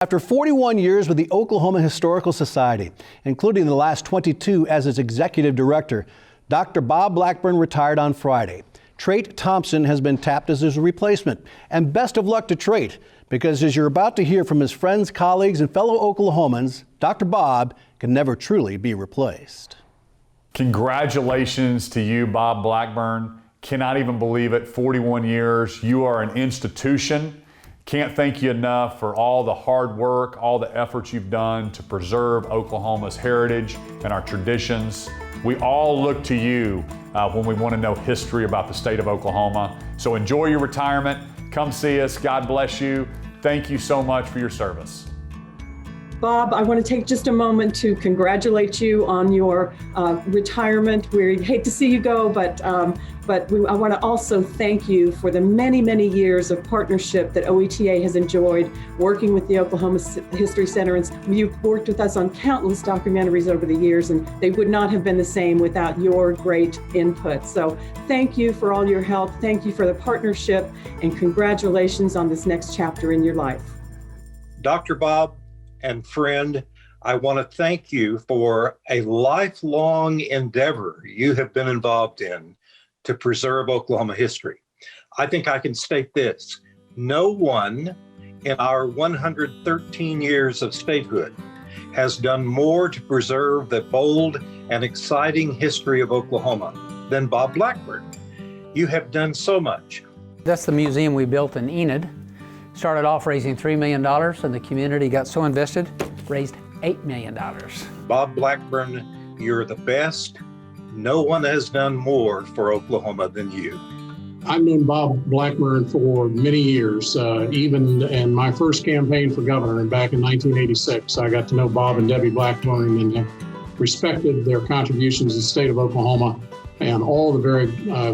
After 41 years with the Oklahoma Historical Society, including the last 22 as its executive director, Dr. Bob Blackburn retired on Friday. Trait Thompson has been tapped as his replacement. And best of luck to Trait, because as you're about to hear from his friends, colleagues, and fellow Oklahomans, Dr. Bob can never truly be replaced. Congratulations to you, Bob Blackburn. Cannot even believe it, 41 years. You are an institution. Can't thank you enough for all the hard work, all the efforts you've done to preserve Oklahoma's heritage and our traditions. We all look to you when we want to know history about the state of Oklahoma. So enjoy your retirement. Come see us. God bless you. Thank you so much for your service. Bob, I want to take just a moment to congratulate you on your retirement. We hate to see you go, but I want to also thank you for the many, many years of partnership that OETA has enjoyed working with the Oklahoma History Center. And you've worked with us on countless documentaries over the years, and they would not have been the same without your great input. So thank you for all your help. Thank you for the partnership, and congratulations on this next chapter in your life. Dr. Bob and friend, I want to thank you for a lifelong endeavor you have been involved in to preserve Oklahoma history. I think I can state this: no one in our 113 years of statehood has done more to preserve the bold and exciting history of Oklahoma than Bob Blackburn. You have done so much. That's the museum we built in Enid. Started off raising $3 million, and the community got so invested, raised $8 million. Bob Blackburn, you're the best. No one has done more for Oklahoma than you. I've known Bob Blackburn for many years. Even in my first campaign for governor back in 1986, I got to know Bob and Debbie Blackburn and respected their contributions to the state of Oklahoma and all the very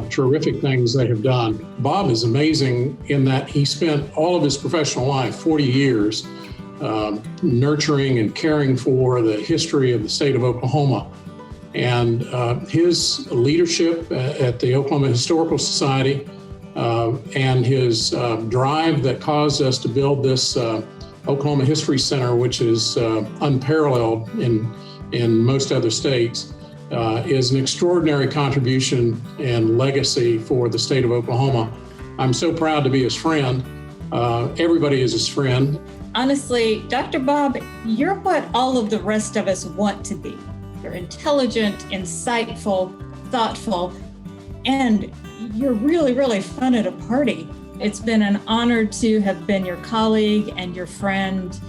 terrific things they have done. Bob is amazing in that he spent all of his professional life, 40 years, nurturing and caring for the history of the state of Oklahoma. And his leadership at the Oklahoma Historical Society and his drive that caused us to build this Oklahoma History Center, which is unparalleled in most other states, is an extraordinary contribution and legacy for the state of Oklahoma. I'm so proud to be his friend. Everybody is his friend. Honestly, Dr. Bob, you're what all of the rest of us want to be. You're intelligent, insightful, thoughtful, and you're really, really fun at a party. It's been an honor to have been your colleague and your friend,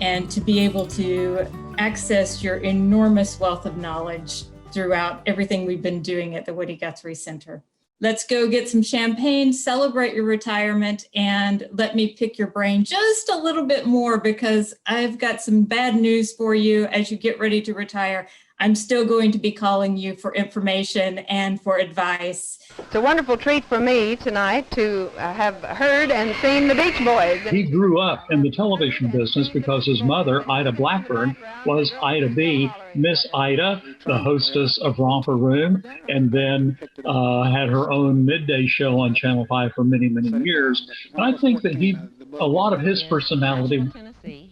and to be able to access your enormous wealth of knowledge throughout everything we've been doing at the Woody Guthrie Center. Let's go get some champagne, celebrate your retirement, and let me pick your brain just a little bit more, because I've got some bad news for you as you get ready to retire. I'm still going to be calling you for information and for advice. It's a wonderful treat for me tonight to have heard and seen the Beach Boys. He grew up in the television business because his mother, Ida Blackburn, was Ida B., Miss Ida, the hostess of Romper Room, and then had her own midday show on Channel 5 for many, many years. And I think that a lot of his personality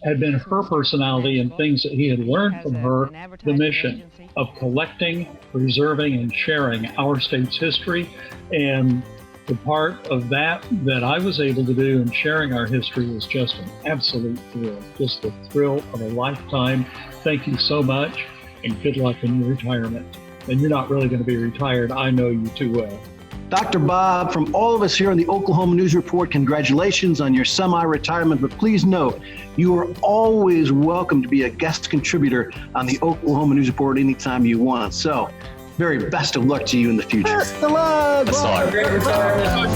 had been her personality and things that he had learned from her, the mission of collecting, preserving, and sharing our state's history. And the part of that I was able to do in sharing our history was just an absolute thrill, just the thrill of a lifetime. Thank you so much, and good luck in your retirement. And you're not really going to be retired. I know you too well. Dr. Bob, from all of us here on the Oklahoma News Report, congratulations on your semi-retirement, but please note, you are always welcome to be a guest contributor on the Oklahoma News Report anytime you want. So, very best of luck to you in the future. Best of luck! Great retirement.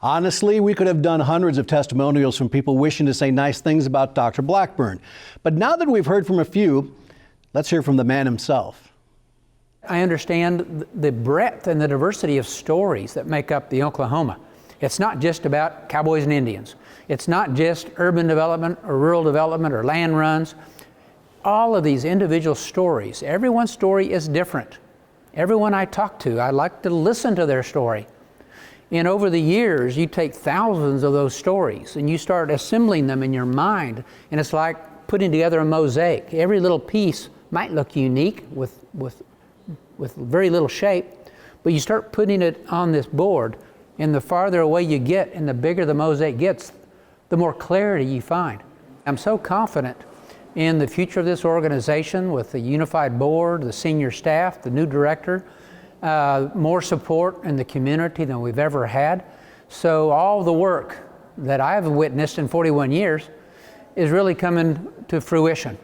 Honestly, we could have done hundreds of testimonials from people wishing to say nice things about Dr. Blackburn. But now that we've heard from a few, let's hear from the man himself. I understand the breadth and the diversity of stories that make up the Oklahoma. It's not just about cowboys and Indians. It's not just urban development or rural development or land runs. All of these individual stories, everyone's story is different. Everyone I talk to, I like to listen to their story. And over the years, you take thousands of those stories and you start assembling them in your mind, and it's like putting together a mosaic. Every little piece might look unique with very little shape, but you start putting it on this board, and the farther away you get and the bigger the mosaic gets, the more clarity you find. I'm so confident in the future of this organization with the unified board, the senior staff, the new director, more support in the community than we've ever had. So all the work that I've witnessed in 41 years is really coming to fruition.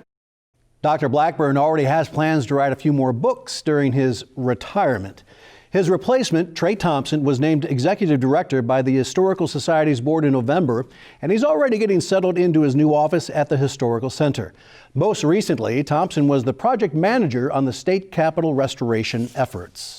Dr. Blackburn already has plans to write a few more books during his retirement. His replacement, Trey Thompson, was named executive director by the Historical Society's board in November, and he's already getting settled into his new office at the Historical Center. Most recently, Thompson was the project manager on the state capitol restoration efforts.